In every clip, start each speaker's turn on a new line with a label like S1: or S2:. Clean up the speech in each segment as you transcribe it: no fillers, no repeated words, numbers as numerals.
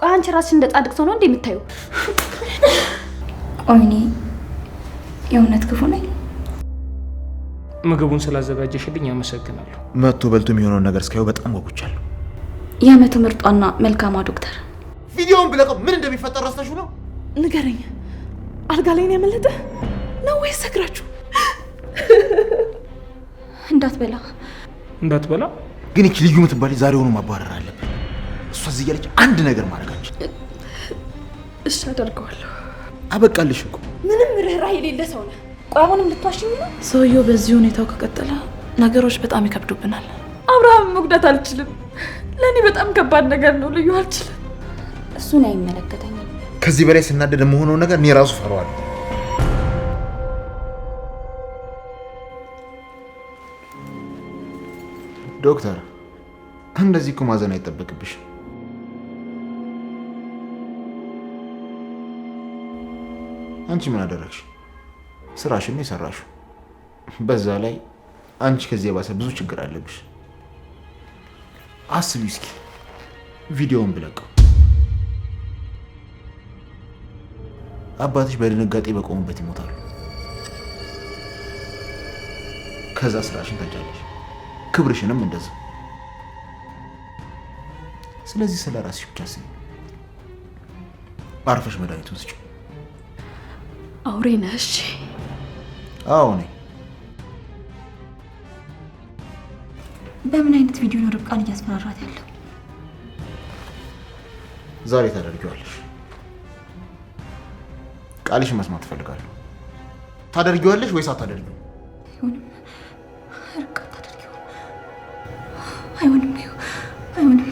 S1: ቆይ አንቺ ራስሽ እንደ ጻድቅ ሰው ነው እንዴ የምታዩ?
S2: ቆይኔ የእውነት ክፉ ነኝ?
S3: ምግቡን ስላዘጋጀሽልኝ አመሰግናለሁ።
S4: መጥቶ በልቶ የሚሆነውን ነገር እስካየው በጣም ጓጉቻለሁ።
S2: የዓመቱ ምርጧና መልካሟ ዶክተር።
S4: ቪዲዮውን ብለቀው ምን እንደሚፈጠር ረስተሽው ነው?
S5: ንገረኝ፣ አልጋ ላይ ነው ያመለጠ ነው ወይስ ሰክራችሁ?
S3: እንዳትበላ
S4: ግን እቺ ልዩ ምትባል ዛሬውኑ ማባረር አለብን። እሷ እዚህ እያለች አንድ ነገር ማድረጋችን።
S5: እሺ አደርገዋለሁ።
S4: አበቃልሽ እኮ
S1: ምንም ርህራሄ የሌለ ሰው ነህ። ቆይ አሁንም ልትዋሽኝ ነው?
S5: ሰውየው በዚህ ሁኔታው ከቀጠለ ነገሮች በጣም ይከብዱብናል።
S1: አብርሃም መጉዳት አልችልም። ለእኔ በጣም ከባድ ነገር ነው። ልዩ አልችልም።
S2: እሱን አይመለከተኝም።
S4: ከዚህ በላይ ስናደድ የምሆነው ነገር እኔ ራሱ ፈራዋለሁ። ዶክተር እንደዚህ እኮ ማዘን አይጠበቅብሽ። አንቺ ምን አደረግሽ? ስራሽን ነው የሰራሽው። በዛ ላይ አንቺ ከዚህ የባሰ ብዙ ችግር አለብሽ። አስቢ እስኪ ቪዲዮውን ብለቀው አባትሽ በድንጋጤ በቆሙበት ይሞታሉ። ከዛ ስራሽን ታጫለሽ፣ ክብርሽንም እንደዛ። ስለዚህ ስለ ራስሽ ብቻ ስሚ። አርፈሽ መድኃኒቱን ስጪው።
S1: አውሬ ነህ? እሺ።
S4: አዎ ነኝ።
S2: በምን አይነት ቪዲዮ ነው ርብቃን እያስፈራራት ያለው?
S4: ዛሬ ታደርጊዋለሽ። ቃልሽን መስማት እፈልጋለሁ። ታደርጊዋለሽ ወይስ አታደርጊው?
S2: አይሆንም ርብቃ፣ ታደርጊው። አይሆንም፣ አይሆንም።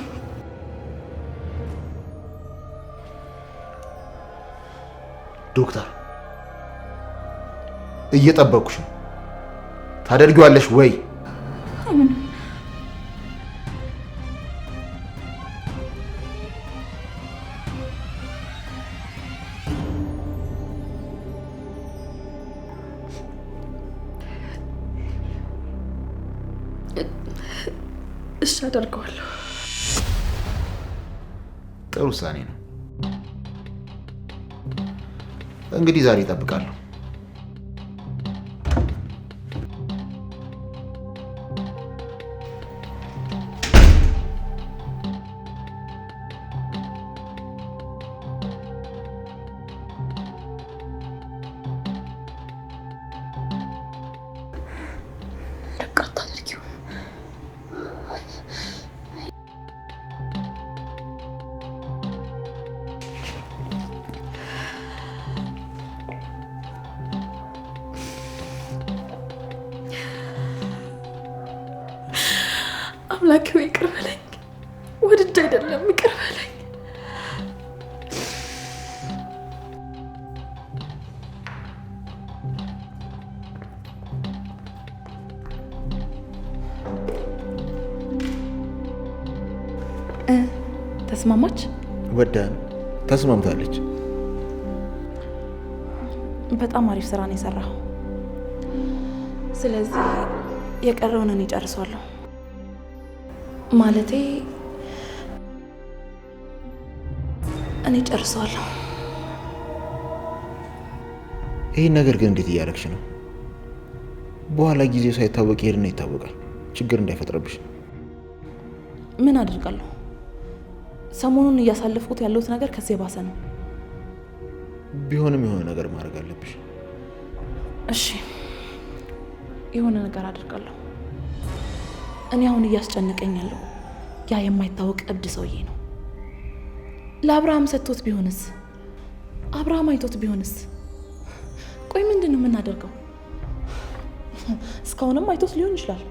S4: ዶክተር እየጠበኩሽ ነው። ታደርጊዋለሽ ወይ?
S2: አይሆንም።
S5: እሺ አደርገዋለሁ።
S4: ጥሩ ውሳኔ ነው። እንግዲህ ዛሬ እጠብቃለሁ።
S5: አምላኬ ወይ ይቅር በለኝ። ወድጄ አይደለም፣ ይቅር በለኝ። ተስማማች?
S4: ወዳን ተስማምታለች።
S5: በጣም አሪፍ ስራ ነው የሰራው። ስለዚህ የቀረውን እኔ ጨርሷለሁ። ማለቴ እኔ ጨርሰዋለሁ።
S4: ይህን ነገር ግን እንዴት እያደረግሽ ነው? በኋላ ጊዜው ሳይታወቅ ይሄድና ይታወቃል። ችግር እንዳይፈጥረብሽ።
S5: ምን አድርጋለሁ? ሰሞኑን እያሳለፍኩት ያለሁት ነገር ከዚህ የባሰ ነው።
S4: ቢሆንም የሆነ ነገር ማድረግ አለብሽ።
S5: እሺ፣ የሆነ ነገር አድርጋለሁ። እኔ አሁን እያስጨነቀኝ ያለው ያ የማይታወቅ እብድ ሰውዬ ነው። ለአብርሃም ሰጥቶት ቢሆንስ? አብርሃም አይቶት ቢሆንስ? ቆይ ምንድን ነው የምናደርገው? እስካሁንም አይቶት ሊሆን ይችላል።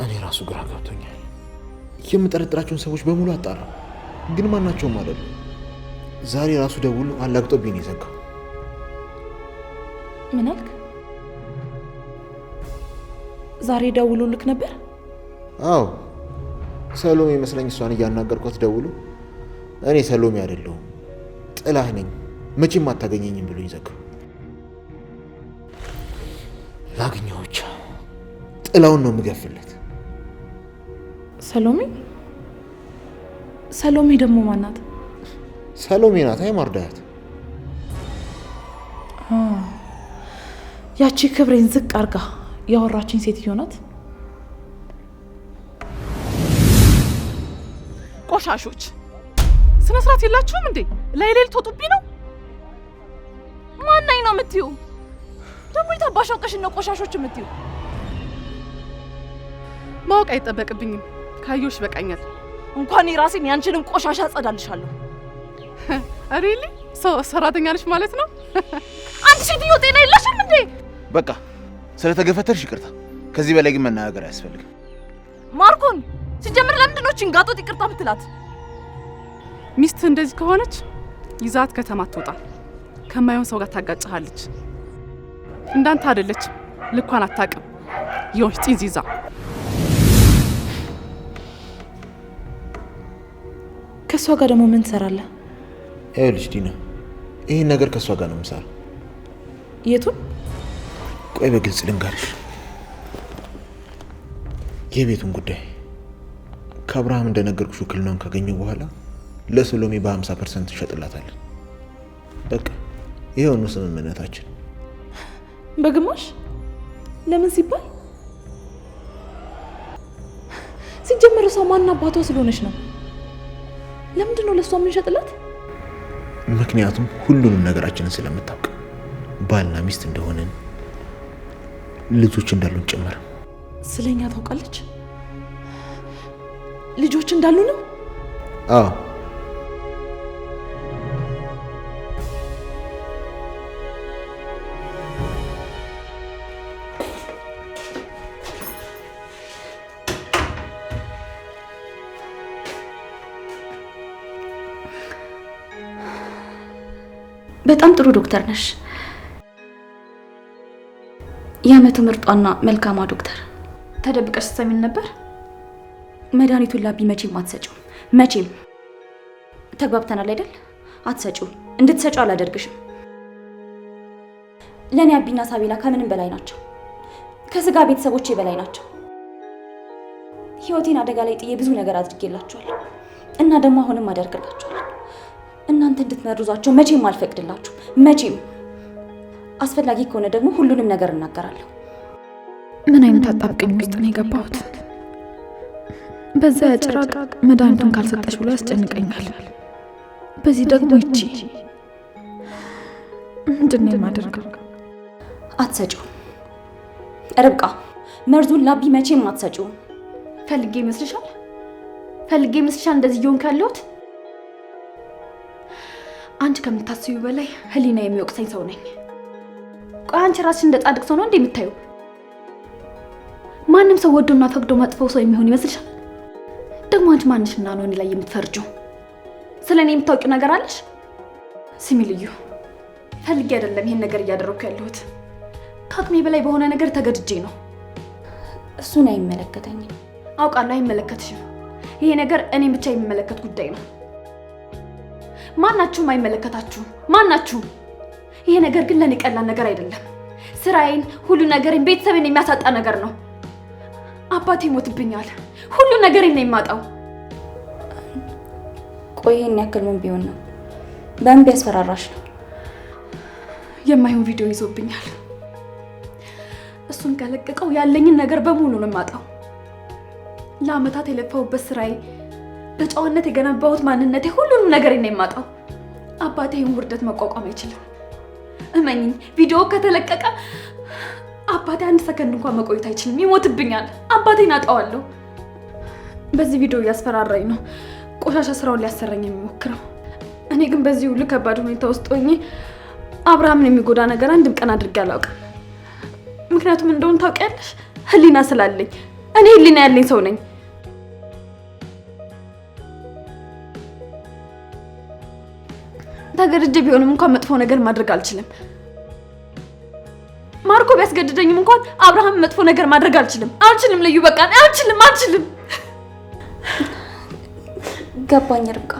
S4: እኔ ራሱ ግራ ገብቶኛል። የምጠረጥራቸውን ሰዎች በሙሉ አጣራው፣ ግን ማናቸውም አይደሉም። ዛሬ ራሱ ደውሎ አላግጦብኝ ነው የዘጋው።
S5: ምን አልክ? ዛሬ ደውሎልክ ነበር?
S4: አዎ፣ ሰሎሜ ይመስለኝ እሷን እያናገርኳት ደውሎ እኔ ሰሎሜ አይደለሁም ጥላህ ነኝ መቼም አታገኘኝም ብሎኝ ዘጋው። ላግኘው ብቻ ጥላውን ነው የምገፍለት።
S5: ሰሎሜ? ሰሎሜ ደግሞ ማናት?
S4: ሰሎሜ ናት አይማርዳት።
S5: ያቺ ክብሬን ዝቅ አርጋ ያወራችኝ ሴትዮ ናት። ቆሻሾች ስነ ስርዓት የላችሁም እንዴ? ላይሌል ተወጡብኝ ነው።
S1: ማናኝ ነው የምትዩ? ደግሞ የታባሻውቀሽ ነው ቆሻሾች የምትዩ?
S6: ማወቅ አይጠበቅብኝም። ካዮሽ በቃኛል።
S1: እንኳን የራሴን ያንቺንም ቆሻሻ አጸዳልሻለሁ።
S6: አሬሊ ሰራተኛ ነሽ ማለት ነው?
S1: አንቺ ሴትዮ ጤና የለሽም እንዴ?
S4: በቃ ስለተገፈተርሽ ይቅርታ። ከዚህ በላይ ግን መናገር አያስፈልግም።
S1: ማርኮን ሲጀምር ለምንድን ነው ችንጋጦት ይቅርታ ምትላት?
S6: ሚስት እንደዚህ ከሆነች ይዛት ከተማ ትወጣ። ከማይሆን ሰው ጋር ታጋጭሃለች። እንዳንተ አይደለች። ልኳን አታውቅም። ይሆንሽ ጢንዚዛ።
S5: ከሷ ጋር ደግሞ ምን ትሰራለህ?
S4: ይኸውልሽ ዲና፣ ይህን ነገር ከሷ ጋር ነው የምሰራው።
S5: የቱን?
S4: ቆይ በግልጽ ልንገርሽ፣ የቤቱን ጉዳይ ከአብርሃም እንደነገርኩሽ ውክልናውን ካገኘው በኋላ ለሰሎሜ በ50% እንሸጥላታለን። በቃ ይሄው ነው ስምምነታችን።
S5: በግማሽ? ለምን ሲባል? ሲጀመር ሰው ማን አባቷ ስለሆነች ነው። ለምንድን ነው ለሷ የምንሸጥላት?
S4: ምክንያቱም ሁሉንም ነገራችንን ስለምታውቅ ባልና ሚስት እንደሆነን ልጆች እንዳሉን ጭምር።
S5: ስለኛ ታውቃለች? ልጆች እንዳሉንም?
S4: አዎ።
S2: በጣም ጥሩ ዶክተር ነሽ። የዓመቱ ምርጧና መልካሟ ዶክተር። ተደብቀሽ ስትሰሚን ነበር። መድኃኒቱን ላቢ መቼም አትሰጪው። መቼም ተግባብተናል አይደል? አትሰጪው። እንድትሰጪው አላደርግሽም። ለኔ አቢና ሳቤላ ከምንም በላይ ናቸው። ከስጋ ቤተሰቦቼ በላይ ናቸው። ህይወቴን አደጋ ላይ ጥዬ ብዙ ነገር አድርጌላችኋለሁ እና ደግሞ አሁንም አደርግላችኋለሁ። እናንተ እንድትመርዟቸው መቼም አልፈቅድላችሁ። መቼም አስፈላጊ ከሆነ ደግሞ ሁሉንም ነገር እናገራለሁ።
S1: ምን አይነት አጣብቂኝ ውስጥ ነው የገባሁት? በዛ ጭራቅ መድኃኒቱን ካልሰጠሽ ብሎ ያስጨንቀኛል። በዚህ ደግሞ ይቺ ምንድን ነው የማደርገው?
S2: አትሰጪው ርብቃ፣ መርዙን ላቢ መቼም አትሰጪው።
S7: ፈልጌ ይመስልሻል? ፈልጌ ይመስልሻል እንደዚህ እየሆንኩ ያለሁት? አንቺ ከምታስቢው በላይ ህሊና የሚወቅሰኝ ሰው ነኝ። ቆይ አንቺ ራስሽ እንደ ጻድቅ ሰው ነው እንዴ የምታዩ? ማንም ሰው ወዶና ፈቅዶ መጥፎ ሰው የሚሆን ይመስልሻል? ደግሞ አንቺ ማንሽና ነው እኔ ላይ የምትፈርጂው? ስለኔ የምታውቂው ነገር አለሽ? ስሚ ልዩ፣ ፈልጌ አይደለም ይሄን ነገር እያደረኩ ያለሁት። ከአቅሜ በላይ በሆነ ነገር ተገድጄ ነው።
S2: እሱን አይመለከተኝም።
S7: አውቃለሁ፣ አይመለከትሽም። ይሄ ነገር እኔን ብቻ የሚመለከት ጉዳይ ነው። ማናችሁም አይመለከታችሁም። ማናችሁም። ይሄ ነገር ግን ለኔ ቀላል ነገር አይደለም። ስራዬን፣ ሁሉ ነገሬን፣ ቤተሰቤን የሚያሳጣ ነገር ነው። አባቴ ይሞትብኛል። ሁሉ ነገሬን ነው የማጣው።
S2: ቆይ ይሄን ያክል ምን ቢሆን ነው? በምን ቢያስፈራራሽ ነው?
S7: የማይሆን ቪዲዮ ይዞብኛል። እሱን ከለቀቀው ያለኝን ነገር በሙሉ ነው የማጣው። ለአመታት የለፋሁበት ስራዬ፣ በጨዋነት የገነባሁት ማንነቴ፣ ሁሉንም ነገር ነው የማጣው። አባቴ ይህን ውርደት መቋቋም አይችልም። እመኝኝ፣ ቪዲዮ ከተለቀቀ አባቴ አንድ ሰከንድ እንኳን መቆየት አይችልም። ይሞትብኛል። አባቴን አጣዋለሁ። በዚህ ቪዲዮ እያስፈራራኝ ነው ቆሻሻ ስራውን ሊያሰራኝ የሚሞክረው። እኔ ግን በዚህ ሁሉ ከባድ ሁኔታ ውስጥ ሆኜ አብርሃምን የሚጎዳ ነገር አንድም ቀን አድርጌ አላውቅም። ምክንያቱም እንደሆነ ታውቂያለሽ፣ ህሊና ስላለኝ። እኔ ህሊና ያለኝ ሰው ነኝ። ተገድጄ ቢሆንም እንኳን መጥፎ ነገር ማድረግ አልችልም። ማርኮ ቢያስገድደኝም እንኳን አብርሃም መጥፎ ነገር ማድረግ አልችልም። አልችልም ልዩ፣ በቃ አልችልም።
S2: ገባኝ ርብቃ፣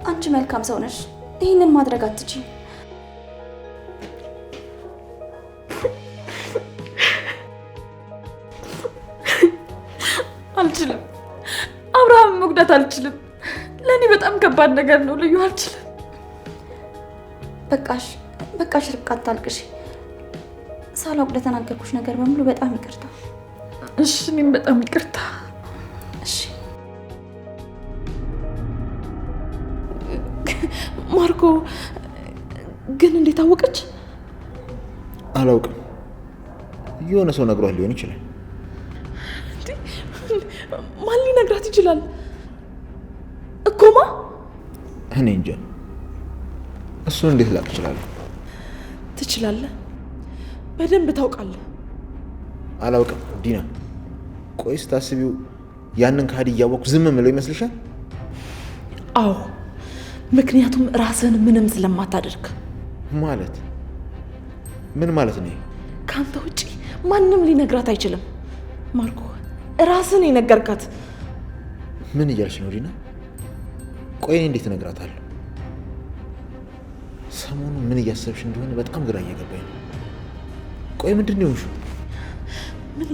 S2: አንቺ መልካም ሰው ነሽ። ይህንን ማድረግ አትችይም።
S1: አልችልም። አብርሃም መጉዳት አልችልም።
S7: ለእኔ በጣም ከባድ ነገር ነው ልዩ። አልችልም።
S2: በቃሽ ርብቃ አታልቅሽ። ሳላውቅ ለተናገርኩሽ ነገር በሙሉ በጣም ይቅርታ።
S7: እሺ እኔም በጣም ይቅርታ።
S2: እሺ
S5: ማርኮ ግን እንዴት አወቀች?
S4: አላውቅም። የሆነ ሰው ነግሯት ሊሆን ይችላል።
S5: ማን ሊነግራት ይችላል? እኮማ
S4: እኔ እንጃ። እሱን እንዴት ላቅ እችላለሁ?
S5: ትችላለህ፣ በደንብ ታውቃለህ።
S4: አላውቅም ዲና። ቆይ ስታስቢው ያንን ካዲ እያወቅኩ ዝም ምለው ይመስልሻል?
S5: አዎ፣ ምክንያቱም ራስህን ምንም ስለማታደርግ።
S4: ማለት ምን ማለት ነው?
S5: ከአንተ ውጪ ማንም ሊነግራት አይችልም። ማርኮ ራስህን የነገርካት።
S4: ምን እያልሽ ነው ዲና? ቆይ እኔ እንዴት እነግራታለሁ? ሰሞኑን ምን እያሰብሽ እንደሆነ በጣም ግራ እየገባኝ ነው። ቆይ ምንድን ነው የሆንሽው?
S5: ምን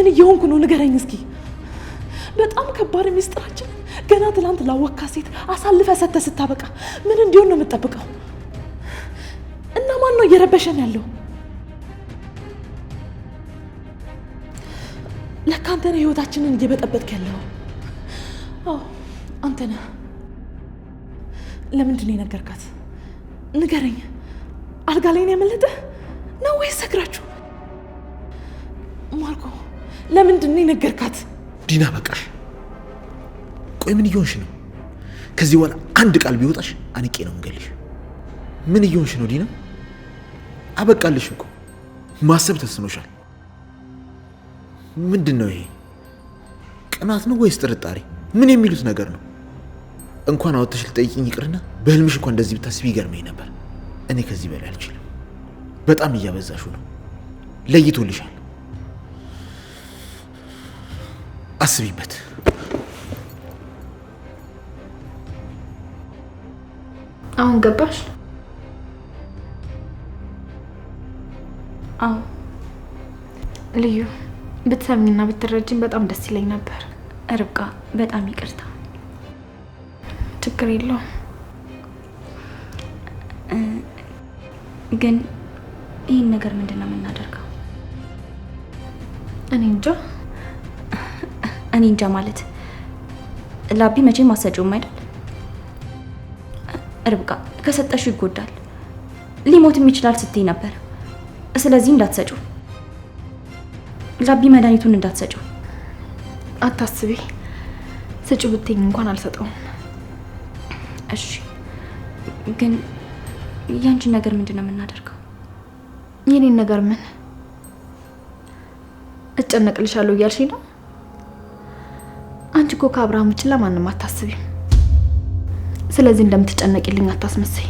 S5: እየሆንኩ ነው? ንገረኝ እስኪ። በጣም ከባድ ሚስጥራችን ገና ትላንት ላወካ ሴት አሳልፈ ሰተ ስታበቃ ምን እንዲሆን ነው የምጠብቀው? እና ማን ነው እየረበሸን ያለው? ለካ አንተ ነህ ህይወታችንን እየበጠበጥክ ያለው። አዎ አንተ ነህ። ለምንድን ነው የነገርካት? ንገረኝ። አልጋ ላይ ነው ያመለጠህ ነው ወይስ ሰክራችሁ? ማርኮ ለምንድን ነው የነገርካት?
S4: ዲና በቃሽ። ቆይ ምን እየሆንሽ ነው? ከዚህ በኋላ አንድ ቃል ቢወጣሽ አንቄ ነው እንገልሽ። ምን እየሆንሽ ነው ዲና? አበቃልሽ እኮ። ማሰብ ተስኖሻል። ምንድን ነው ይሄ? ቅናት ነው ወይስ ጥርጣሬ? ምን የሚሉት ነገር ነው? እንኳን አውጥተሽ ልጠይቅኝ ይቅርና በህልምሽ እንኳን እንደዚህ ብታስቢ ይገርመኝ ነበር። እኔ ከዚህ በላይ አልችልም። በጣም እያበዛሹ ነው። ለይቶልሻል። አስቢበት።
S1: አሁን ገባሽ?
S2: አዎ
S1: ልዩ፣ ብትሰሚኝና ብትረጅኝ በጣም ደስ ይለኝ ነበር።
S2: ርብቃ በጣም ይቅርታ።
S1: ችግር የለውም።
S2: ግን ይህን ነገር ምንድን ነው የምናደርገው?
S1: እኔ እንጃ ማለት ላቢ መቼም አሰጪውም አይደል?
S2: ርብቃ ከሰጠሽው ይጎዳል፣ ሊሞትም ይችላል ስትይ ነበር። ስለዚህ እንዳትሰጪው፣ ላቢ መድኃኒቱን እንዳትሰጪው።
S1: አታስቢ፣ ስጪው ብትይኝ እንኳን አልሰጠውም።
S2: እሺ፣ ግን ያንቺን ነገር ምንድን ነው የምናደርገው?
S1: የኔን ነገር ምን እጨነቅልሻለሁ እያልሽኝ ነው? አንቺ እኮ ከአብርሃም ውጭ ለማንም አታስቢም። ስለዚህ እንደምትጨነቂልኝ አታስመስይ።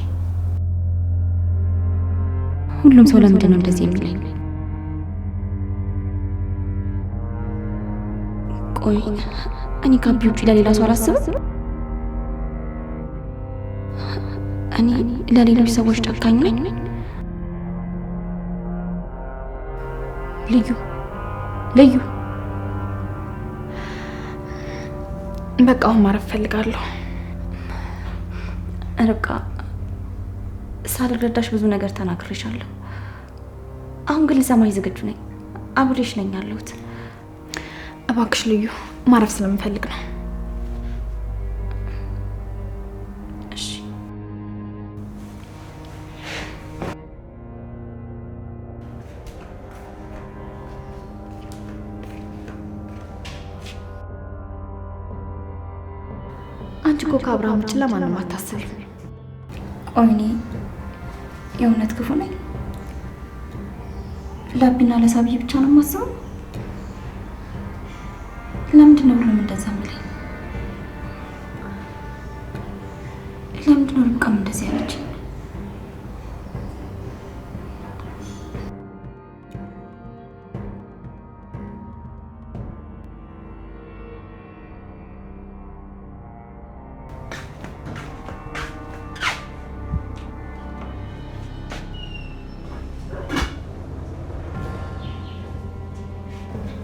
S2: ሁሉም ሰው ለምንድን ነው እንደዚህ የሚለኝ? ቆይ እኔ ካቢ ውጭ ለሌላ ሰው አላስብም? እኔ ለሌሎች ሰዎች ጨካኝ ነኝ? ልዩ
S1: በቃ አሁን ማረፍ ፈልጋለሁ።
S2: ርብቃ ሳልረዳሽ ብዙ ነገር ተናግሬሻለሁ። አሁን ግን ልሰማሽ ዝግጁ ነኝ። አብሬሽ ነኝ ያለሁት።
S1: እባክሽ ልዩ፣ ማረፍ ስለምፈልግ ነው።
S2: እሺ
S1: አንቺ እኮ ከአብርሃም ውጭ ለማንም አታስቢም።
S2: ቆይ እኔ የእውነት ክፉ ነኝ? ላቢና ለሳብዬ ብቻ ነው የማስበው? ለምንድን ነው ሁሉም እንደዛ የሚለኝ? ለምንድን ነው ርብቃም እንደዚህ ያለች?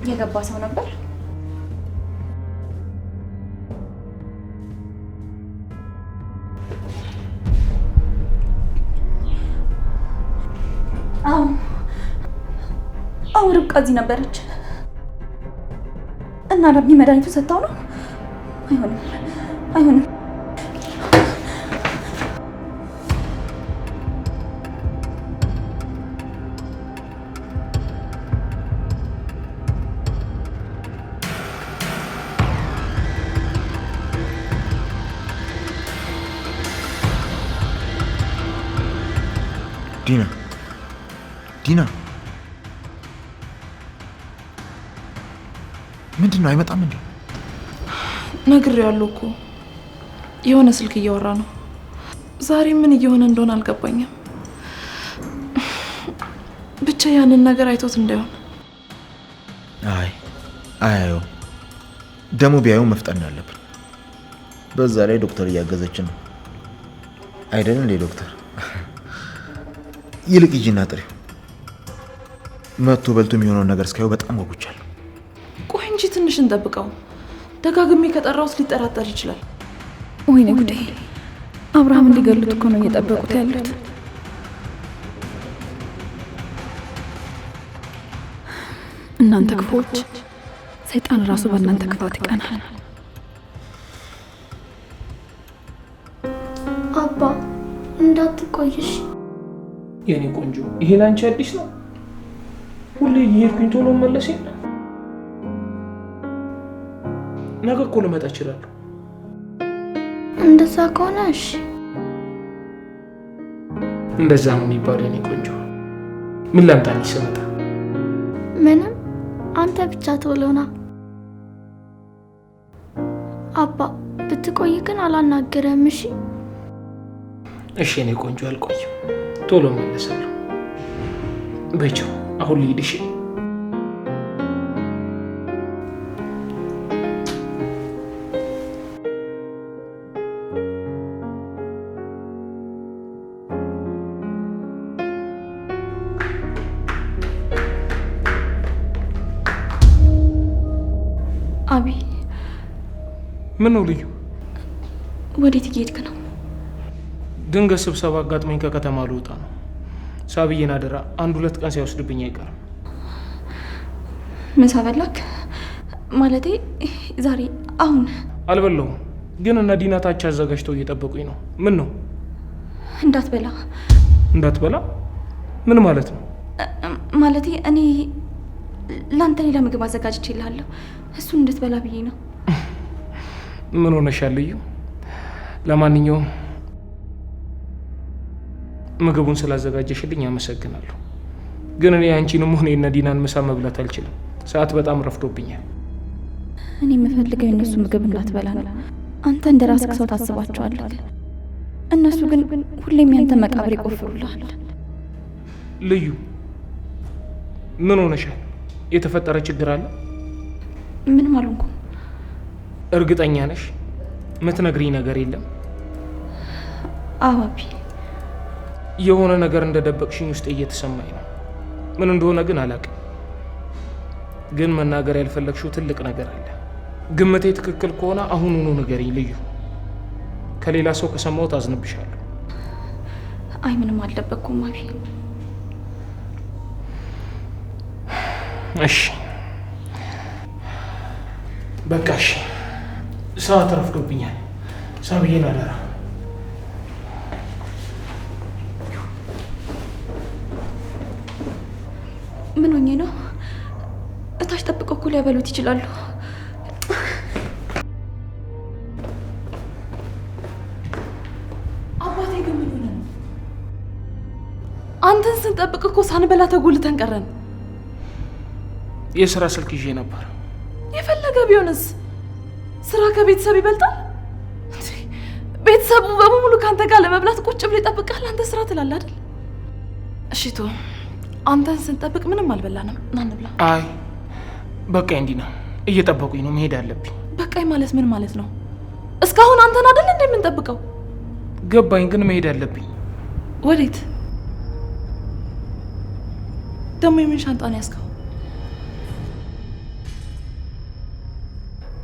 S2: የገባ ሰው ነበር? አዎ ርብቃ እዚህ ነበረች እና ለብኒ መድኃኒቱ ሰጥታው ነው። አይሆንም።
S4: ዲና ምንድን ነው? አይመጣም እንዴ?
S5: ነግሬዋለሁ እኮ የሆነ ስልክ እያወራ ነው። ዛሬ ምን እየሆነ እንደሆነ አልገባኝም። ብቻ ያንን ነገር አይቶት እንዳይሆን።
S4: አያየው ደግሞ ቢያየው መፍጠን ያለብን። በዛ ላይ ዶክተር እያገዘችን ነው አይደል እንዴ? ዶክተር ይልቅ ሂጂና ጥሪው። መጥቶ በልቶ የሚሆነውን ነገር እስካየው በጣም ጓጉቻለሁ።
S5: ቆይ እንጂ ትንሽ እንጠብቀው። ደጋግሜ ከጠራውስ ሊጠራጠር ይችላል።
S1: ወይኔ ጉዴ! አብርሃም እንዲገሉት እኮ ነው እየጠበቁት ያሉት። እናንተ ክፉዎች! ሰይጣን ራሱ በእናንተ ክፋት ይቀናል።
S7: አባ እንዳትቆይሽ።
S3: የኔ ቆንጆ፣ ይሄ ላንቺ አዲስ ነው? ሁሌ እየሄድኩኝ ቶሎ መለስ የለ። ነገ እኮ ልመጣ እችላለሁ።
S7: እንደዛ ከሆነ እሺ።
S3: እንደዛ ነው የሚባለው የኔ ቆንጆ። ምን ላምጣልሽ ስመጣ?
S7: ምንም፣ አንተ ብቻ ቶሎ ና። አባ ብትቆይ ግን አላናገረም። እሺ
S3: እሺ የኔ ቆንጆ፣ አልቆይም፣ ቶሎ መለሳለሁ። በቻው፣ አሁን ልሂድ። እሺ
S2: አቢ፣
S3: ምን ነው ልዩ?
S2: ወዴት እየሄድክ ነው?
S3: ድንገት ስብሰባ አጋጥሞኝ ከከተማ ልወጣ ነው። ሳብዬን አደራ፣ 1-2 ቀን ሳይወስድብኝ አይቀርም።
S2: ምሳ በላክ? ማለቴ ዛሬ አሁን
S3: አልበላሁም፣ ግን እነ ዲና ታች አዘጋጅተው እየጠበቁኝ ነው። ምን ነው?
S2: እንዳትበላ።
S3: እንዳትበላ? ምን ማለት ነው?
S2: ማለቴ እኔ ላንተ ሌላ ምግብ አዘጋጅቼልሃለሁ፣ እሱን እንድትበላ ብዬ ነው።
S3: ምን ሆነሻል ልዩ? ለማንኛውም ምግቡን ስላዘጋጀሽልኝ አመሰግናለሁ። ግን እኔ አንቺንም ሆነ የእነ ዲናን ምሳ መብላት አልችልም። ሰዓት በጣም ረፍዶብኛል።
S2: እኔ የምፈልገው የእነሱ ምግብ እንዳትበላ ነው። አንተ እንደ ራስህ ሰው ታስባቸዋለህ። እነሱ ግን ሁሌም ያንተ መቃብር ይቆፍሩልሃል።
S3: ልዩ ምን ሆነሻል? የተፈጠረ ችግር አለ?
S2: ምንም አልሆንኩም።
S3: እርግጠኛ ነሽ? ምትነግሪኝ ነገር የለም?
S2: አባቢ፣
S3: የሆነ ነገር እንደደበቅሽኝ ውስጥ እየተሰማኝ ነው። ምን እንደሆነ ግን አላውቅም። ግን መናገር ያልፈለግሽው ትልቅ ነገር አለ። ግምቴ ትክክል ከሆነ አሁኑኑ ንገሪኝ ልዩ። ከሌላ ሰው ከሰማሁት አዝንብሻለሁ።
S2: አይ ምንም አልደበቅኩም አቢ።
S3: እሺ በቃ እሺ። ሰዓት ረፍዶብኛል። ሳብዬን አደራ።
S2: ምን ሆኜ ነው? እታች ጠብቀው እኮ ሊያበሉት ይችላሉ።
S5: አባቴ ግን ምን ሆነ ነው? አንተን ስንጠብቅ እኮ ሳንበላ ተጎልተን ቀረን።
S3: የስራ ስልክ ይዤ ነበር።
S5: የፈለገ ቢሆንስ ስራ ከቤተሰብ ይበልጣል? ቤተሰቡ በሙሉ ካንተ ጋር ለመብላት ቁጭ ብሎ ይጠብቃል። አንተ ስራ ትላለህ አይደል? እሺ ቶ አንተን ስንጠብቅ ምንም አልበላንም። ና እንብላ።
S3: አይ በቃ እንዲህ ነው፣ እየጠበቁኝ ነው፣ መሄድ አለብኝ።
S5: በቃኝ ማለት ምን ማለት ነው? እስካሁን አንተን አይደል እንዴ የምንጠብቀው?
S3: ገባኝ፣ ግን መሄድ አለብኝ።
S5: ወዴት ደግሞ? የምን ሻንጣ ነው ያዝከው?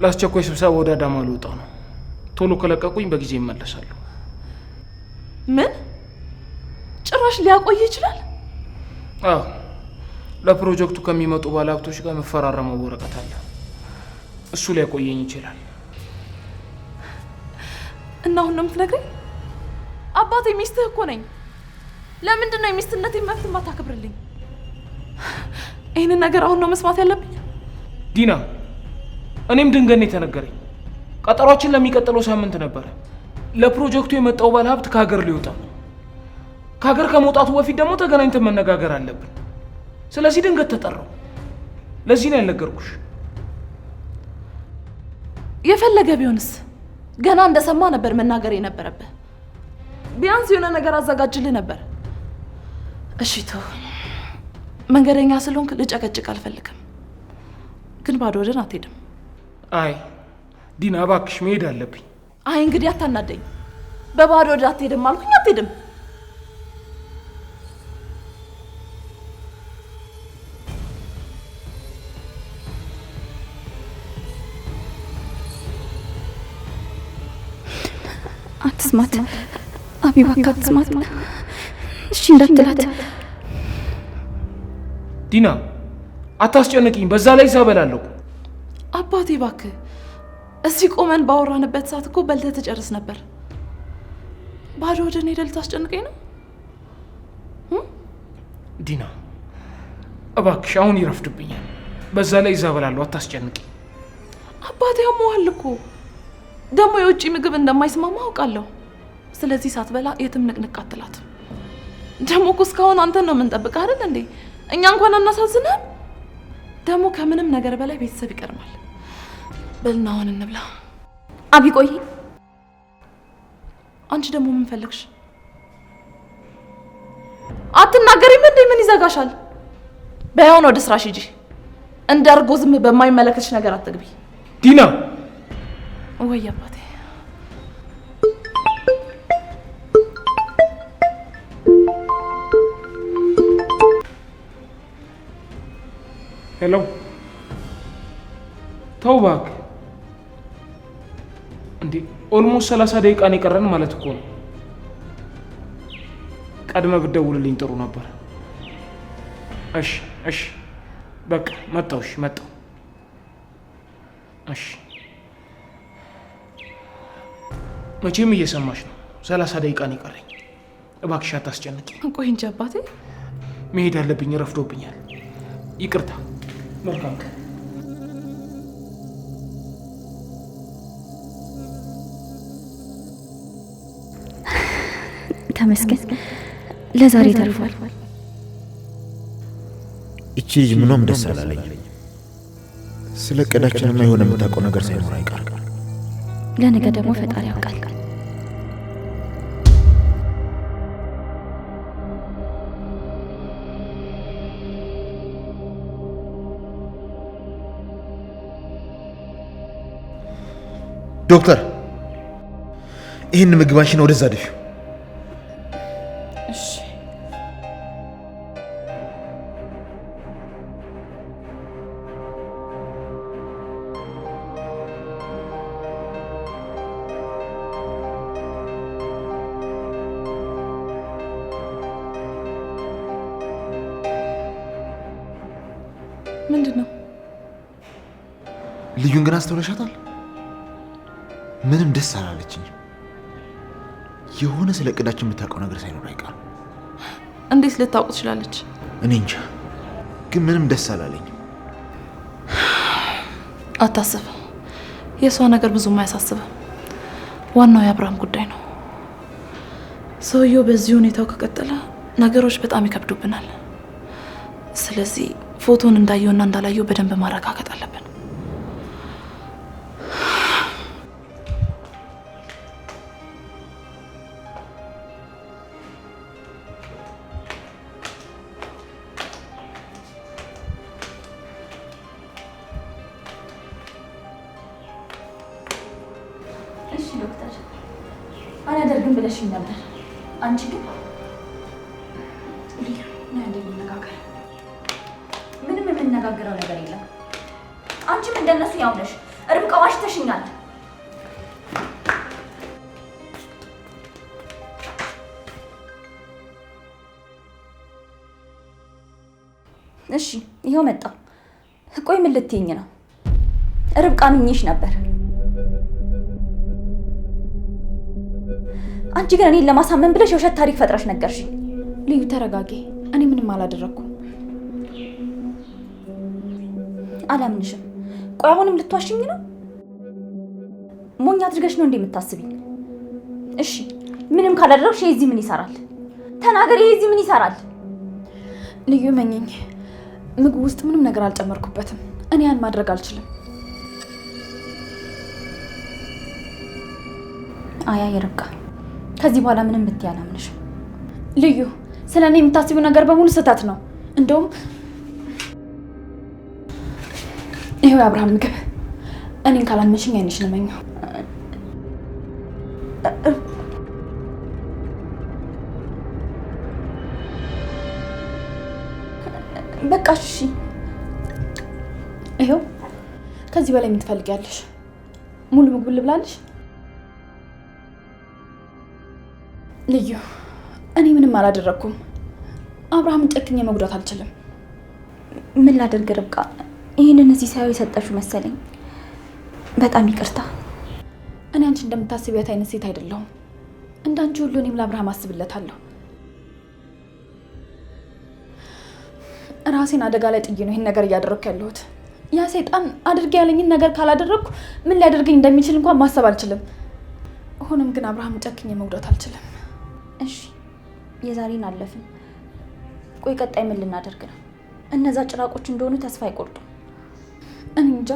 S3: ለአስቸኳይ ስብሰባ ወደ አዳማ ልወጣ ነው። ቶሎ ከለቀቁኝ በጊዜ ይመለሳለሁ።
S5: ምን ጭራሽ ሊያቆይ ይችላል?
S3: አዎ፣ ለፕሮጀክቱ ከሚመጡ ባለሀብቶች ጋር መፈራረመው ወረቀት አለ። እሱ ሊያቆየኝ ይችላል።
S5: እና አሁን ነው የምትነግረኝ? አባቴ ሚስትህ እኮ ነኝ። ለምንድን ነው የሚስትነቴን መብት የማታከብርልኝ? ይህንን ነገር አሁን ነው መስማት ያለብኝ?
S3: ዲና፣ እኔም ድንገት ነው የተነገረኝ። ቀጠሯችን ለሚቀጥለው ሳምንት ነበረ። ለፕሮጀክቱ የመጣው ባለሀብት ከሀገር ሊወጣ ነው። ከሀገር ከመውጣቱ በፊት ደግሞ ተገናኝተን መነጋገር አለብን። ስለዚህ ድንገት ተጠራው። ለዚህ ነው ያልነገርኩሽ።
S5: የፈለገ ቢሆንስ ገና እንደሰማ ነበር መናገር የነበረብህ። ቢያንስ የሆነ ነገር አዘጋጅልህ ነበር። እሺ ተው፣ መንገደኛ ስለሆንክ ልጨቀጭቅ አልፈልግም፣ ግን ባዶ ወደን አትሄድም።
S3: አይ ዲና እባክሽ መሄድ አለብኝ።
S5: አይ እንግዲህ አታናደኝ። በባዶ ወደ አትሄድም አልኩኝ፣ አትሄድም።
S2: አትስማት አቢባ፣ አትስማት። እሺ እንዳትላት
S3: ዲና፣ አታስጨንቅኝ። በዛ ላይ ይዛበላለሁ።
S5: አባቴ እባክህ፣ እዚህ ቆመን ባወራንበት ሰዓት እኮ በልተህ ትጨርስ ነበር። ባዶ ወደ እኔ ሄደህ ልታስጨንቀኝ ነው?
S3: ዲና እባክሽ፣ አሁን ይረፍድብኛል። በዛ ላይ ይዛበላለሁ። አታስጨንቅኝ።
S5: አባቴ ያመዋል እኮ። ደግሞ የውጭ ምግብ እንደማይስማማ አውቃለሁ። ስለዚህ ሳትበላ የትም ንቅንቅ አትላትም። ደግሞ እኮ እስካሁን አንተን ነው የምንጠብቅህ አይደል እንዴ? እኛ እንኳን አናሳዝንህም። ደግሞ ከምንም ነገር በላይ ቤተሰብ ይቀርማል። በልና አሁን እንብላ።
S2: አቢ ቆይ፣
S5: አንቺ ደግሞ ምን ፈለግሽ? አትናገሪም እንዴ? ምን ይዘጋሻል? በያውን ወደ ስራሽ ሂጂ። እንደ እርጎ ዝም በማይመለከትሽ ነገር አትግቢ።
S3: ዲና
S5: ወይ አባቴ፣
S3: ሄሎ፣ ተው እባክህ። እንዴ ኦልሞስት 30 ደቂቃ ነው የቀረን ማለት እኮ ነው። ቀድመህ ብትደውልልኝ ጥሩ ነበር። እሺ እሺ፣ በቃ መጣሁ። እሺ መጣሁ። እሺ መቼም እየሰማሽ ነው። 30 ደቂቃ ነው የቀረኝ። እባክሽ አታስጨንቂኝ።
S5: ቆይ እንጂ አባቴ፣
S3: መሄድ አለብኝ። ረፍዶብኛል። ይቅርታ። መልካም ቀን።
S2: ተመስገን፣ ለዛሬ ተርፏል።
S4: እቺ ልጅ ምኗም ደስ አላለኝ። ስለ እቅዳችንማ የሆነ የምታውቀው ነገር ሳይኖር አይቀርም።
S2: ለነገ ደግሞ ፈጣሪ ያውቃል።
S4: ዶክተር፣ ይህን ምግባሽን ወደዛ ድፊው።
S5: እሺ ምንድን ነው?
S4: ልዩን ግን አስተውለሻታል? ምንም ደስ አላለችኝ። የሆነ ስለ እቅዳችን የምታውቀው ነገር ሳይኖር አይቀርም።
S5: እንዴት ልታውቅ ትችላለች?
S4: እኔ እንጃ፣ ግን ምንም ደስ አላለኝም።
S5: አታስብ፣ የእሷ ነገር ብዙም አያሳስብም። ዋናው የአብርሃም ጉዳይ ነው። ሰውየው በዚህ ሁኔታው ከቀጠለ ነገሮች በጣም ይከብዱብናል። ስለዚህ ፎቶን እንዳየውና እንዳላየው በደንብ ማረጋገጥ አለብን።
S2: እሺ ዶክተር፣ አላደርግም ብለሽኝ ነበር። አንቺ ግን እንነጋገር። ምንም የምንነጋገረው ነገር የለም። አንቺም እንደነሱ ያው ነሽ። ርብቃ ዋሽተሽኛል። እሺ ይኸው መጣሁ። ቆይ ምን ልትይኝ ነው? ርብቃ ምኝሽ ነበር። አንቺ ግን እኔን ለማሳመን ብለሽ የውሸት ታሪክ ፈጥረሽ ነገርሽኝ።
S7: ልዩ ተረጋጊ። እኔ ምንም አላደረኩም።
S2: አላምንሽም። ቆይ አሁንም ልትዋሽኝ ነው? ሞኝ አድርገሽ ነው እንዴ የምታስቢኝ? እሺ ምንም ካላደረግሽ ይሄ እዚህ ምን ይሰራል? ተናገሪ። ይሄ እዚህ ምን ይሰራል?
S7: ልዩ መኘኝ። ምግብ ውስጥ ምንም ነገር አልጨመርኩበትም። እኔ ያን ማድረግ አልችልም።
S2: አያ ርብቃ፣ ከዚህ በኋላ ምንም ብትይ አላምንሽም።
S7: ልዩ፣ ስለ እኔ የምታስቢው ነገር በሙሉ ስህተት ነው። እንደውም ይሄው የአብርሃም ምግብ። እኔን ካላመንሽኝ አይንሽን እመኘው።
S2: በቃ እሺ።
S7: ይሄው ከዚህ በላይ ምን ትፈልጊያለሽ? ሙሉ ምግብ ልብላልሽ? ልዩ፣ እኔ ምንም አላደረኩም። አብርሃምን ጨክኜ መጉዳት አልችልም።
S2: ምን ላደርግ ርብቃ? ይህንን እዚህ ሳይው የሰጠሽው መሰለኝ። በጣም ይቅርታ።
S7: እኔ አንቺ እንደምታስቢያት አይነት ሴት አይደለሁም። እንዳንቺ ሁሉ እኔም ለአብርሃም አስብለታለሁ። ራሴን አደጋ ላይ ጥዬ ነው ይህን ነገር እያደረግኩ ያለሁት። ያ ሰይጣን አድርጌ ያለኝን ነገር ካላደረግኩ ምን ሊያደርገኝ እንደሚችል እንኳን ማሰብ አልችልም። ሆኖም ግን አብርሃም ጨክኜ መጉዳት አልችልም።
S2: እሺ የዛሬን አለፍን። ቆይ ቀጣይ ምን ልናደርግ ነው? እነዛ ጭራቆች እንደሆኑ ተስፋ አይቆርጡም።
S7: እኔ እንጃ።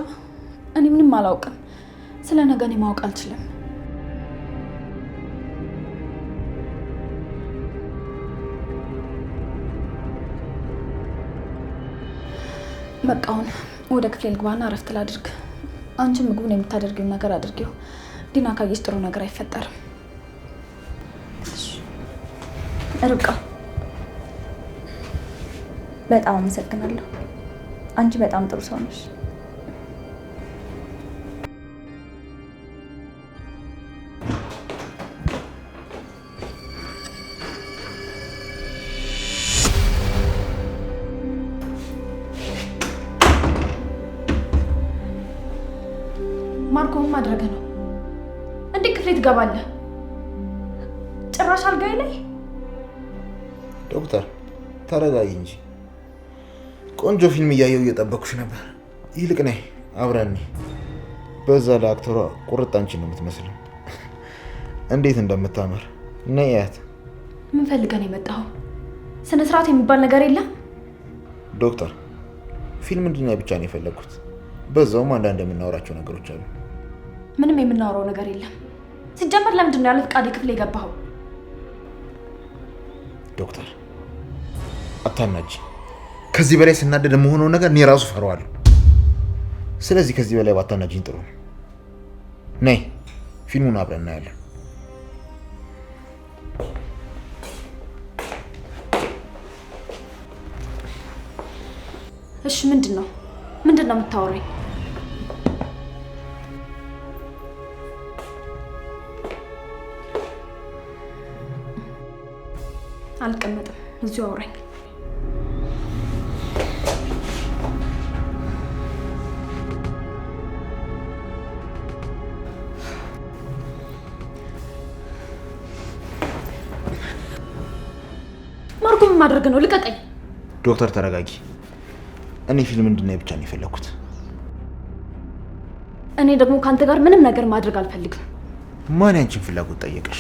S7: እኔ ምንም አላውቅም። ስለ ነገ እኔ ማወቅ አልችልም። በቃ አሁን ወደ ክፍሌ ልግባና እረፍት ላድርግ። አንቺ ምግቡን የምታደርጊውን ነገር አድርጊው። ዲና ካየሽ ጥሩ ነገር አይፈጠርም።
S2: ርብቃ በጣም አመሰግናለሁ። አንቺ በጣም ጥሩ ሰው ነሽ።
S7: ማርኮ ምን ማድረግ ነው? እንዴት ክፍሌ ትገባለህ? ጭራሽ አልጋዬ ላይ።
S4: ዶክተር ተረጋጊ እንጂ። ቆንጆ ፊልም እያየው እየጠበኩሽ ነበር። ይልቅ ነይ አብረን። በዛ ላይ አክተሯ ቁርጥ አንቺን ነው የምትመስለው። እንዴት እንደምታምር ነይ እያት።
S7: ምን ፈልገህ ነው የመጣኸው? ስነ ስርዓት የሚባል ነገር የለም?
S4: ዶክተር ፊልም እንድናይ ብቻ ነው የፈለግኩት። በዛውም አንዳንድ የምናወራቸው ነገሮች አሉ።
S7: ምንም የምናወራው ነገር የለም። ሲጀመር ለምንድን ነው ያለ ፍቃድ ክፍል የገባኸው?
S4: ዶክተር አታናጂ። ከዚህ በላይ ስናደድ የምሆነው ነገር እኔ ራሱ ፈራዋለሁ። ስለዚህ ከዚህ በላይ ባታናጂኝ ጥሩ ነው። ነይ ፊልሙን አብረን እናያለን።
S7: እሺ ምንድን ነው የምታወራኝ? አልቀመጥም፣ እዚሁ አውራኝ። ማርኮ ምን ማድረግ ነው? ልቀቀኝ።
S4: ዶክተር ተረጋጊ። እኔ ፊልም እንድናይ ብቻ ነው የፈለኩት።
S7: እኔ ደግሞ ከአንተ ጋር ምንም ነገር ማድረግ አልፈልግም።
S4: ማን ያንቺን ፍላጎት ጠየቀሽ?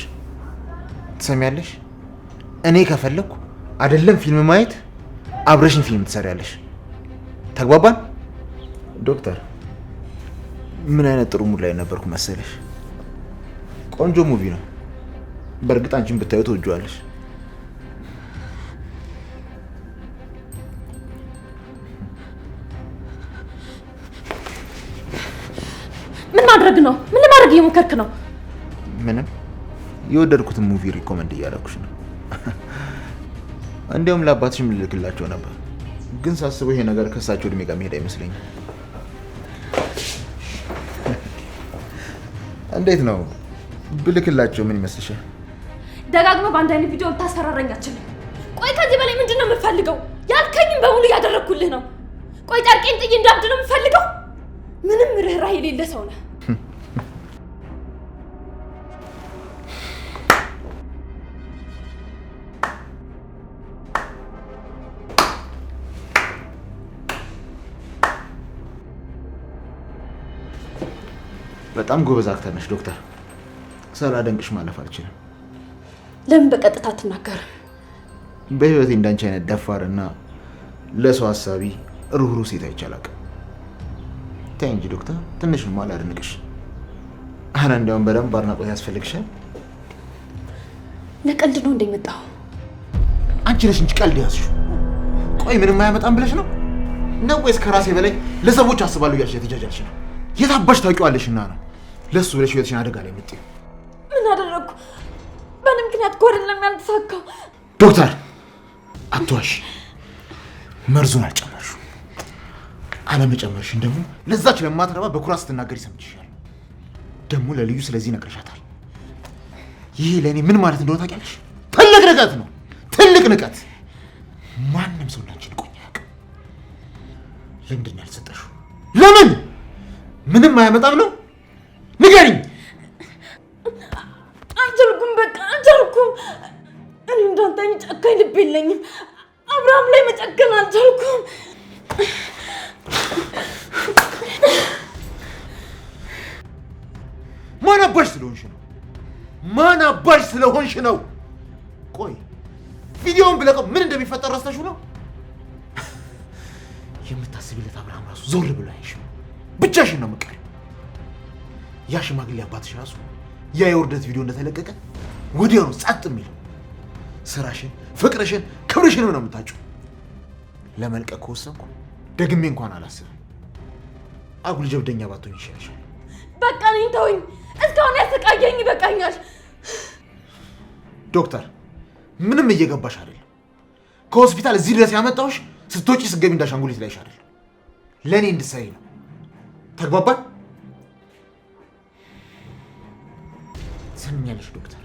S4: ትሰሚያለሽ? እኔ ከፈለኩ አይደለም ፊልም ማየት፣ አብረሽን ፊልም ትሰሪያለሽ። ተግባባን? ዶክተር ምን አይነት ጥሩ ሙድ ላይ ነበርኩ መሰለሽ? ቆንጆ ሙቪ ነው። በእርግጥ አንቺን ብታዩ ትወጂዋለሽ።
S7: ምን ማድረግ ነው? ምን ለማድረግ እየሞከርክ ነው?
S4: ምንም፣ የወደድኩትን ሙቪ ሪኮመንድ እያደረኩሽ ነው። እንዲያውም ለአባትሽ ልልክላቸው ነበር፣ ግን ሳስበው ይሄ ነገር ከእሳቸው እድሜ ጋር መሄድ አይመስለኝም። እንዴት ነው ብልክላቸው ምን ይመስልሻል?
S7: ደጋግመህ በአንድ አይነት ቪዲዮ ልታስፈራረኝ አትችልም። ቆይ ከዚህ በላይ ምንድን ነው የምፈልገው? ያልከኝም በሙሉ እያደረግኩልህ ነው። ቆይ ጨርቄን ጥዬ እንዳብድ ነው የምፈልገው? ምንም ርህራሄ የሌለ ሰው ነህ።
S4: በጣም ጎበዝ አክተር ነሽ ዶክተር። ሳላደንቅሽ ማለፍ አልችልም።
S7: ለምን በቀጥታ አትናገርም?
S4: በህይወቴ እንዳንቺ አይነት ደፋርና ለሰው ሀሳቢ ሩህሩህ ሴት አይቼ አላውቅም። ተይ እንጂ ዶክተር፣ ትንሽ ነው አላደንቅሽ። ኧረ እንዲያውም በደንብ አድናቆት ያስፈልግሻል።
S7: ለቀልድ ነው እንደመጣው?
S4: አንቺ ነሽ እንጂ ቀልድ ያዝሽው። ቆይ ምንም አያመጣም ብለሽ ነው ወይስ ከራሴ በላይ ለሰዎች አስባለሁ እያልሽ የተጃጃልሽ ነው? የታባሽ ታውቂዋለሽና ነው ለሱ ብለሽ ህይወትሽን አደጋ ላይ የምትይው።
S7: ምን አደረግኩ? በእኔ ምክንያት ጎድን ለሚያልተሳካው
S4: ዶክተር አትዋሽ። መርዙን አልጨመርሽም። አለመጨመርሽን ደግሞ ለዛች ለማትረባ በኩራት ስትናገሪ ሰምቼሻለሁ። ደግሞ ለልዩ ስለዚህ ነግረሻታል። ይሄ ለእኔ ምን ማለት እንደሆነ ታውቂያለሽ? ትልቅ ንቀት ነው፣ ትልቅ ንቀት። ማንም ሰው እንዳንቺ ንቆኝ አያውቅም። ለምንድን ነው ያልሰጠሽው? ለምን? ምንም አያመጣም ነው? ንገሪኝ።
S7: አልቻልኩም፣ በቃ አልቻልኩም። እኔ እንዳንተ ጨካኝ ልብ የለኝም። አብርሃም ላይ መጨከን አልቻልኩም።
S4: ማን አባሽ ስለሆንሽ ነው? ማን አባሽ ስለሆንሽ ነው? ቆይ ቪዲዮውን ብለቀው ምን እንደሚፈጠር ረስተሽው ነው? የምታስቢለት አብርሃም ራሱ ዞር ብሎ አይሽም። ብቻሽን ነው የምትቀሪው። ያ ሽማግሌ አባትሽ ራሱ ያ የውርደት ቪዲዮ እንደተለቀቀ ወዲያው ነው ጸጥ የሚለው። ስራሽን፣ ፍቅርሽን፣ ክብርሽን ነው የምታጭው። ለመልቀቅ ከወሰንኩ ደግሜ እንኳን አላስብም። አጉል ጀብደኛ ባትሆኝ ይሻልሻል።
S7: በቃ እኔን ተወኝ። እስካሁን ያሰቃየኝ ይበቃኛል።
S4: ዶክተር ምንም እየገባሽ አይደለም። ከሆስፒታል እዚህ ድረስ ያመጣሁሽ ስትወጪ ስትገቢ እንዳሻንጉሊት ላይሽ አይደለም፣ ለእኔ እንድትሰሪ ነው። ተግባባን? ሰምኛለሽ ዶክተር፣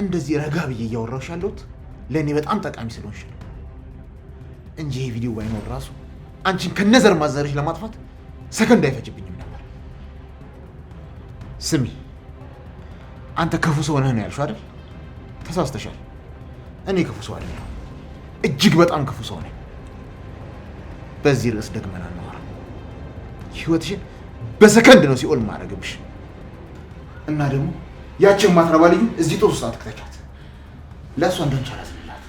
S4: እንደዚህ ረጋ ብዬ እያወራሁሽ ያለሁት ለእኔ በጣም ጠቃሚ ስለሆንሽ ነው እንጂ ይሄ ቪዲዮ ባይኖር ራሱ አንቺን ከነዘር ማዘርሽ ለማጥፋት ሰከንድ አይፈጅብኝም ነበር። ስሚ፣ አንተ ክፉ ሰው ነህ ነው ያልሽው አይደል? ተሳስተሻል። እኔ ክፉ ሰው አይደለሁም። እጅግ በጣም ክፉ ሰው ነኝ። በዚህ ርዕስ ደግመን አናወራም። ህይወትሽን በሰከንድ ነው ሲኦል ማድረግብሽ። እና ደግሞ ያችን ማትረባ ልዩ እዚህ ጦስ ውስጥ አትክተቻት። ለእሷ እንደንቻላት ምላት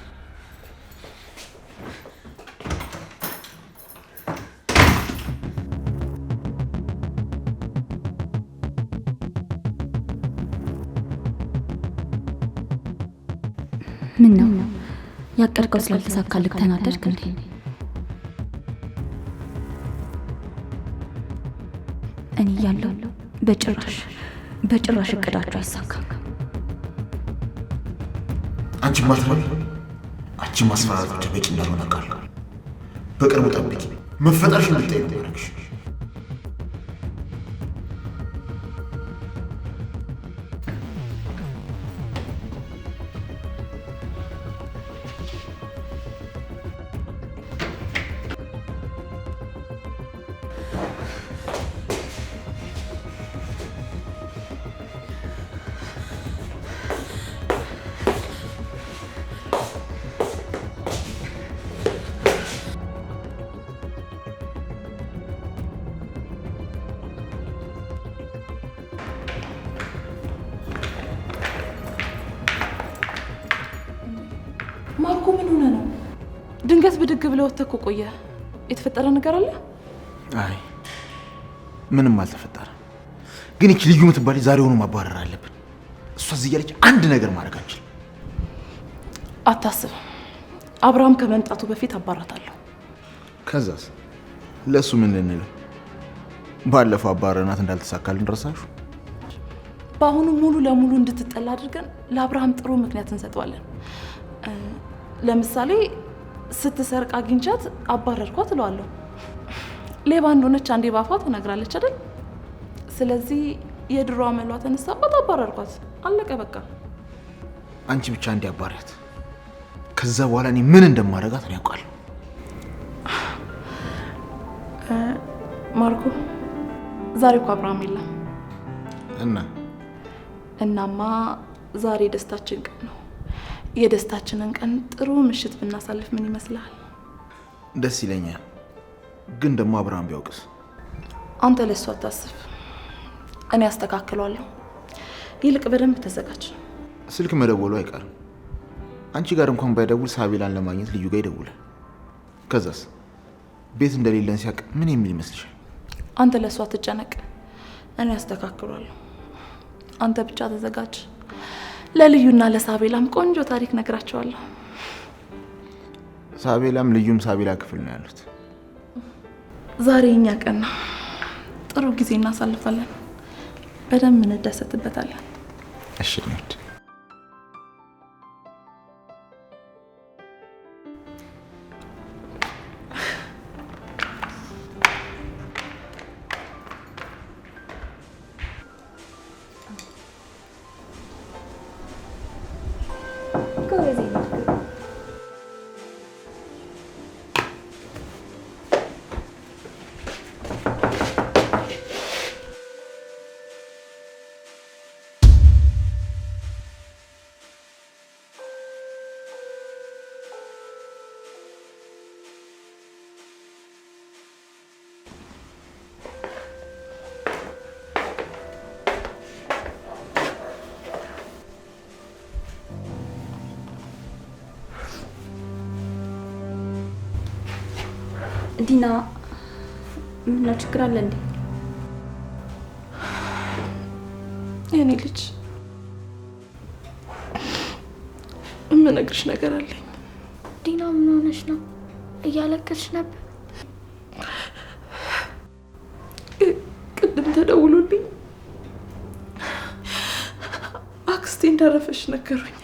S2: ምን ነው ያቀድከው ስላልተሳካልክ ተናደድክ እንዴ? እኔ እያለሁ በጭራሽ እቅዳችሁ አይሳካም።
S4: አንቺ ማትረባ አንቺ ማስፈራራት ብቻ በቂ እንዳልሆነ አውቃለሁ። በቅርቡ ጠብቂ። መፈጠርሽ እንድታይ ነው ማድረግሽ።
S5: ማርኮ ምን ሆነ ነው? ድንገት ብድግ ብለህ ወጥተህ እኮ ቆየህ። የተፈጠረ ነገር አለ?
S4: አይ ምንም አልተፈጠረም። ግን እቺ ልዩ የምትባል ዛሬውኑ ማባረር አለብን። እሷ እዚህ እያለች አንድ ነገር ማድረግ አንችልም።
S5: አታስብ፣ አብርሃም ከመምጣቱ በፊት አባራታለሁ።
S4: ከዛስ? ለእሱ ምን ልንለው? ባለፈው አባረናት እንዳልተሳካልን ረሳሹ?
S5: በአሁኑ ሙሉ ለሙሉ እንድትጠላ አድርገን ለአብርሃም ጥሩ ምክንያት እንሰጠዋለን። ለምሳሌ ስትሰርቅ አግኝቻት አባረርኳት እለዋለሁ። ሌባ እንደሆነች አንዴ ባፏ ትነግራለች አይደል? ስለዚህ የድሮ አመሏ ተነሳባት፣ አባረርኳት። አለቀ በቃ።
S4: አንቺ ብቻ እንዲያባሪያት፣ ከዛ በኋላ እኔ ምን እንደማደርጋት ነው ያውቃለሁ።
S5: ማርኮ ዛሬ እኮ አብርሃም የለም እናማ ዛሬ ደስታችን ቀን ነው። የደስታችንን ቀን ጥሩ ምሽት ብናሳልፍ ምን ይመስላል?
S4: ደስ ይለኛል። ግን ደግሞ አብርሃም ቢያውቅስ?
S5: አንተ ለሱ አታስብ፣ እኔ አስተካክለዋለሁ። ይልቅ በደንብ ተዘጋጅ።
S4: ስልክ መደወሉ አይቀርም። አንቺ ጋር እንኳን ባይደውል ሳቢላን ለማግኘት ልዩ ጋር ይደውላል። ከዛስ ቤት እንደሌለን ሲያውቅ ምን የሚል ይመስልሻል?
S5: አንተ ለሱ አትጨነቅ፣ እኔ አስተካክለዋለሁ። አንተ ብቻ ተዘጋጅ። ለልዩና ለሳቤላም ቆንጆ ታሪክ ነግራቸዋለሁ።
S4: ሳቤላም ልዩም ሳቤላ ክፍል ነው ያሉት።
S5: ዛሬ እኛ ቀን ነው። ጥሩ ጊዜ እናሳልፋለን። በደንብ እንደሰትበታለን።
S4: እሺ ነድ
S2: ዲና ምን ችግር አለ እንዴ?
S5: የኔ ልጅ የምነግርሽ ነገር አለኝ።
S7: ዲና ምን ሆነሽ ነው? እያለቀስሽ ነበር?
S5: ቅድም ተደውሎልኝ አክስቴ እንዳረፈሽ ነገሩኝ።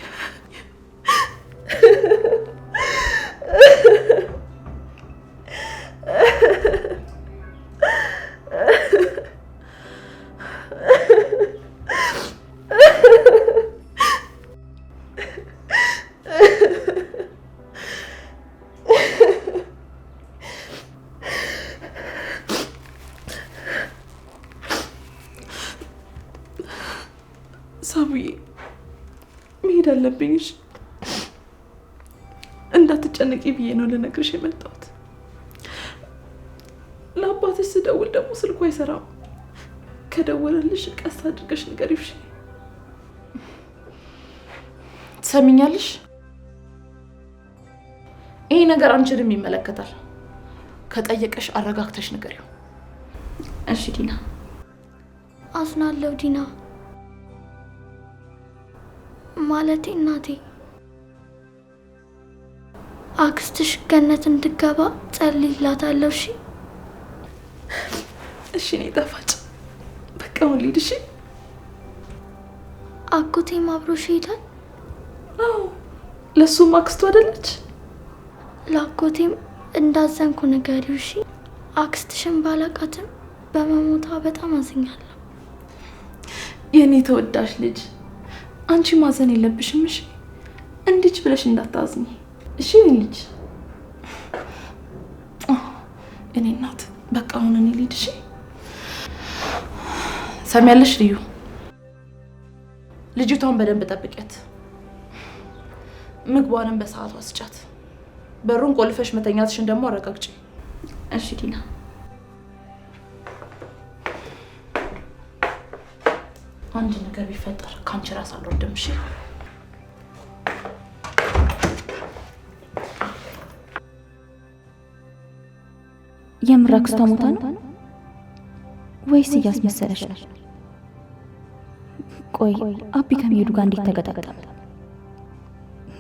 S5: ሳቡዬ መሄድ አለብኝ። እሺ እንዳትጨነቂ ብዬ ነው ልነግርሽ የመጣሁት። ለአባትሽ ስደውል ደግሞ ስልኩ አይሰራም። ከደወለልሽ ቀስ አድርገሽ ንገሪው። እሺ ትሰሚኛለሽ? ይሄ ነገር አንቺንም ይመለከታል። ከጠየቀሽ አረጋግተሽ ንገሪው።
S2: እሺ ዲና።
S7: አዝናለሁ ዲና። ማለቴ እናቴ አክስትሽ ገነት እንድትገባ ጸልይላታለሁ። እሺ
S5: እሺ እኔ ጣፋጭ በቃ አሁን ልሂድ። እሺ
S7: አጎቴም አብሮሽ ይሄዳል?
S5: አዎ ለሱም አክስቱ አይደለች?
S7: ለአጎቴም እንዳዘንኩ ንገሪው። እሺ አክስትሽን ባላቃትም በመሞቷ በጣም አዝኛለሁ።
S5: የኔ ተወዳጅ ልጅ አንቺ ማዘን የለብሽም። እሺ እንዲች ብለሽ እንዳታዝኝ። እሺ ልጅ እኔ እናት በቃ አሁን እኔ ልሂድ። እሺ ሰሚያለሽ? ልዩ ልጅቷን በደንብ ጠብቂያት። ምግቧንም በሰዓቱ አስጫት። በሩን ቆልፈሽ መተኛትሽን ደግሞ አረጋግጪ።
S2: እሺ ዲና።
S5: አንድ ነገር ቢፈጠር ካንቺ ራስ አልወርድም። እሺ
S2: የምር አክስቷ ሞታ ነው ወይስ እያስመሰለሽ ነው? ቆይ አቢ ከመሄዱ ጋር እንዴት ተገጣጠመ?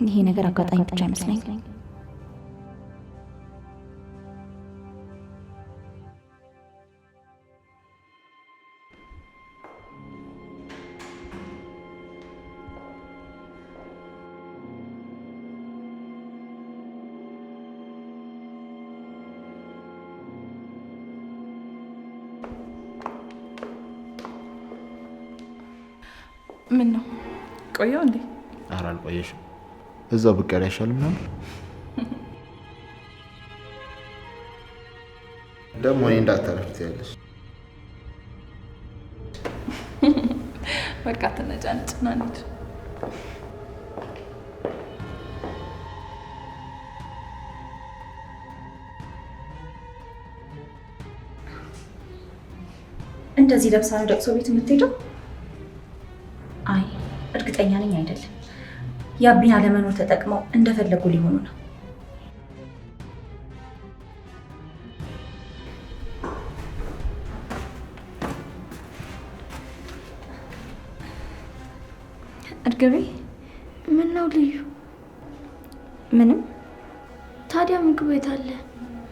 S2: ይሄ ነገር አጋጣሚ ብቻ አይመስለኝም።
S5: ምን ነው ቆየው እንዴ?
S4: ኧረ አልቆየሽም። እዛው ብቅ ያለ አይሻልም ነበር? ደግሞ እኔ እንዳታረፍት ያለሽ
S7: በቃ ተነጫነጭና እንሂድ።
S2: እንደዚህ ለብሳ ነው ደቅሶ ቤት የምትሄደው? አይ እርግጠኛ ነኝ አይደለም። የአቢን አለመኖር ተጠቅመው እንደፈለጉ ሊሆኑ ነው።
S7: እርግቤ ምን ነው ልዩ?
S2: ምንም።
S7: ታዲያ ምግቡ የት አለ?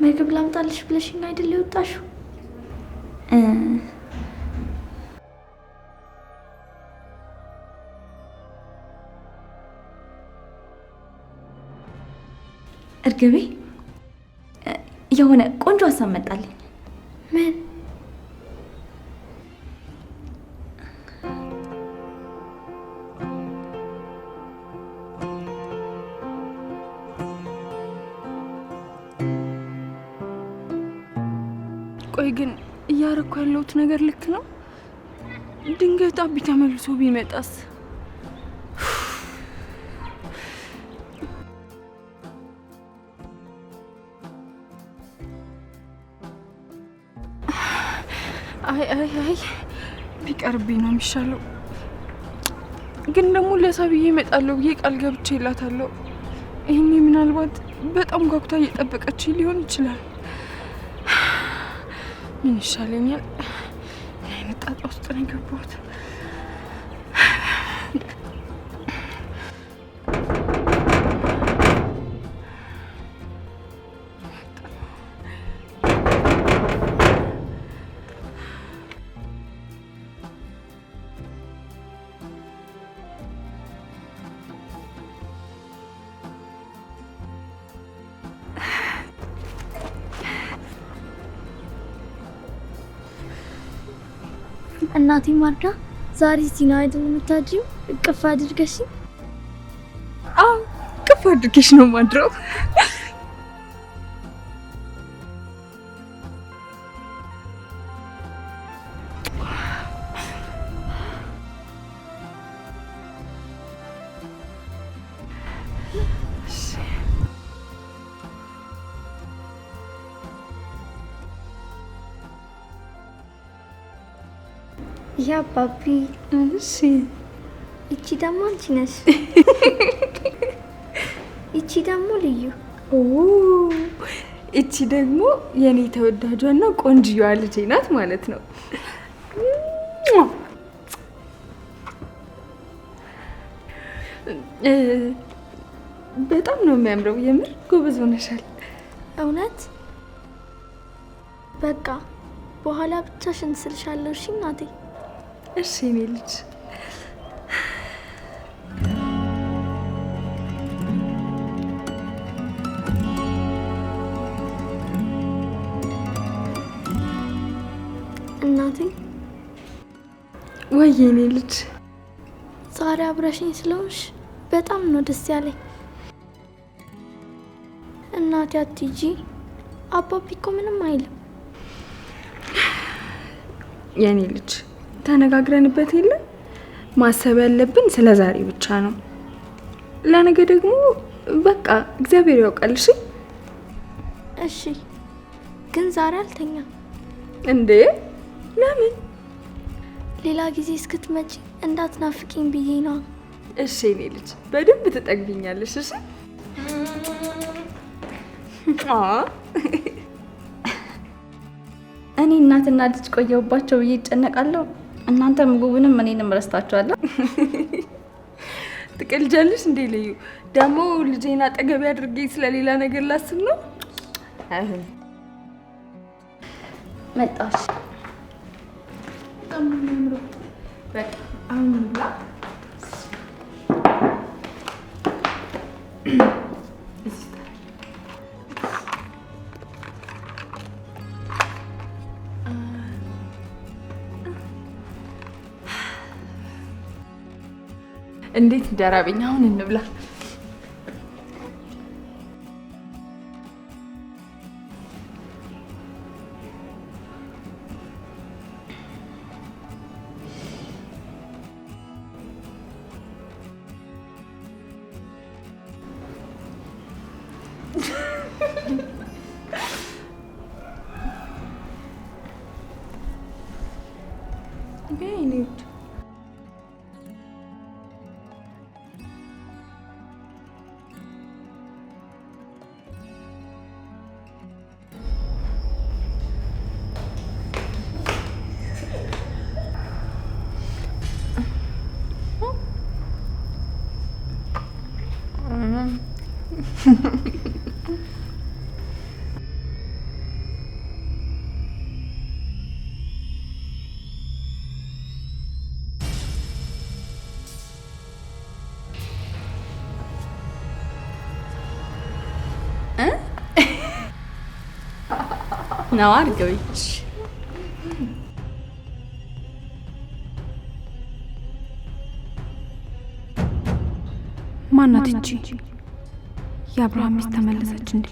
S7: ምግብ ላምጣልሽ ብለሽኝ አይደል የወጣሽው?
S2: እርግቤ የሆነ ቆንጆ ሀሳብ መጣልኝ።
S7: ምን?
S8: ቆይ ግን እያረኩ ያለሁት ነገር ልክ ነው? ድንገት አቢ ተመልሶ ቢመጣስ? አይ ቢቀርብኝ ነው የሚሻለው። ግን ደግሞ ለሳብዬ እመጣለሁ ብዬ ቃል ገብቼ እላታለሁ። ይሄኔ ምናልባት በጣም ጓጉታ እየጠበቀች ሊሆን ይችላል። ምን ይሻለኛል? ምን አይነት ጣጣ ውስጥ ነው የገባሁት?
S7: እናቴ ማርዳ ዛሬ እዚህ ነው አይደል የምታድሪው? እቅፍ አድርገሽ?
S8: አዎ እቅፍ አድርገሽ ነው ማድረው።
S7: ያ ባቢ።
S8: እሺ
S7: እቺ ደግሞ አንቺ ነሽ። እቺ ደግሞ ልዩ።
S8: እቺ ደግሞ የኔ ተወዳጇና ቆንጅየዋ ልጄ ናት ማለት ነው። በጣም ነው የሚያምረው። የምር ጎበዝ ሆነሻል።
S7: እውነት? በቃ በኋላ ብቻሽን ስልሻለሁ። እሺ እናቴ።
S8: እሺ እኔ ልጅ።
S7: እናቴ።
S8: ወይ እኔ ልጅ።
S7: ዛሬ አብረሽኝ ስለሆንሽ በጣም ነው ደስ ያለኝ። እናቴ አትሂጂ። አባቢ እኮ ምንም አይልም።
S8: የኔ ልጅ ተነጋግረንበት የለ ማሰብ ያለብን ስለ ዛሬ ብቻ ነው። ለነገ ደግሞ በቃ እግዚአብሔር ያውቃል። እሺ
S7: እሺ። ግን ዛሬ አልተኛም።
S8: እንዴ ለምን?
S7: ሌላ ጊዜ እስክትመጪ እንዳትናፍቂኝ ብዬ ነው።
S8: እሺ የኔ ልጅ በደንብ ትጠግቢኛለሽ። እሺ
S2: እኔ እናትና ልጅ ቆየሁባቸው ብዬ እጨነቃለሁ። እናንተ ምግቡንም እኔንም ረስታችኋለሁ።
S8: ትቀልጃለሽ እንዴ ልዩ? ደግሞ ልጄን አጠገቤ አድርጌ ስለሌላ ነገር ላስብ ነው። አይሆን
S2: መጣሽ።
S8: በጣም ነው የሚያምረው። በቃ አሁን ብላ እንዴት እንደራበኝ። አሁን እንብላ። የኔ ውድ?
S2: ነው አድርገውች
S1: ማናት እቺ? የአብርሃም ሚስት ተመለሰች እንዴ?